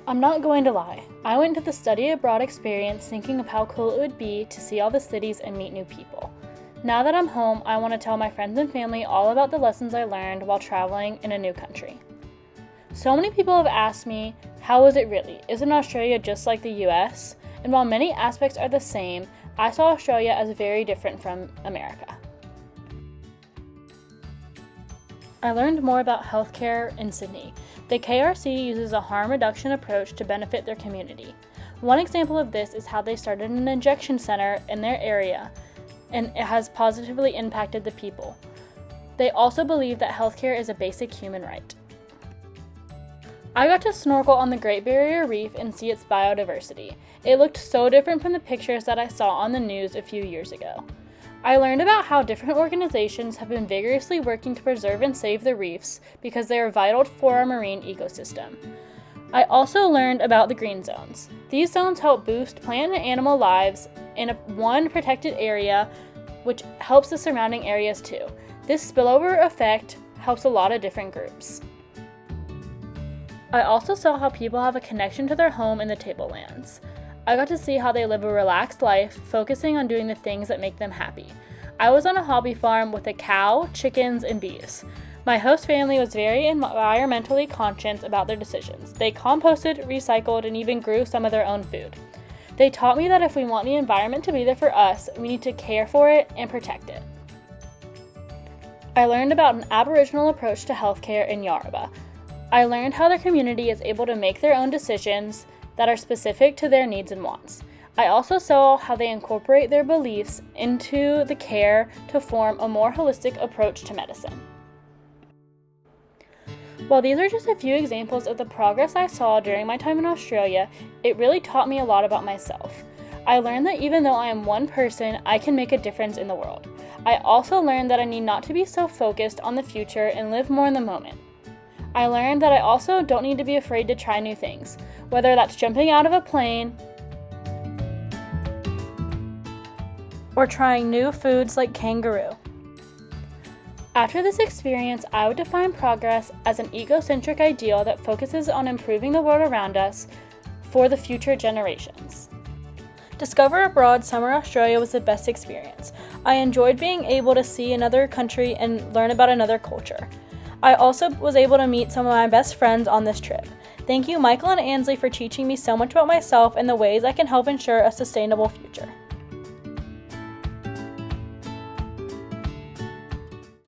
I'm not going to lie, I went to the study abroad experience thinking of how cool it would be to see all the cities and meet new people. Now that I'm home, I want to tell my friends and family all about the lessons I learned while traveling in a new country. So many people have asked me, how is it really? Isn't Australia just like the US? And while many aspects are the same, I saw Australia as very different from America. I learned more about healthcare in Sydney. The KRC uses a harm reduction approach to benefit their community. One example of this is how they started an injection center in their area, and it has positively impacted the people. They also believe that healthcare is a basic human right. I got to snorkel on the Great Barrier Reef and see its biodiversity. It looked so different from the pictures that I saw on the news a few years ago. I learned about how different organizations have been vigorously working to preserve and save the reefs because they are vital for our marine ecosystem. I also learned about the green zones. These zones help boost plant and animal lives in one protected area, which helps the surrounding areas too. This spillover effect helps a lot of different groups. I also saw how people have a connection to their home in the tablelands. I got to see how they live a relaxed life, focusing on doing the things that make them happy. I was on a hobby farm with a cow, chickens, and bees. My host family was very environmentally conscious about their decisions. They composted, recycled, and even grew some of their own food. They taught me that if we want the environment to be there for us, we need to care for it and protect it. I learned about an Aboriginal approach to healthcare in Yarrabah. I learned how the community is able to make their own decisions that are specific to their needs and wants. I also saw how they incorporate their beliefs into the care to form a more holistic approach to medicine. While these are just a few examples of the progress I saw during my time in Australia, it really taught me a lot about myself. I learned that even though I am one person, I can make a difference in the world. I also learned that I need not to be so focused on the future and live more in the moment. I learned that I also don't need to be afraid to try new things, whether that's jumping out of a plane or trying new foods like kangaroo. After this experience, I would define progress as an egocentric ideal that focuses on improving the world around us for the future generations. Discover Abroad Summer Australia was the best experience. I enjoyed being able to see another country and learn about another culture. I also was able to meet some of my best friends on this trip. Thank you, Michael and Ansley, for teaching me so much about myself and the ways I can help ensure a sustainable future.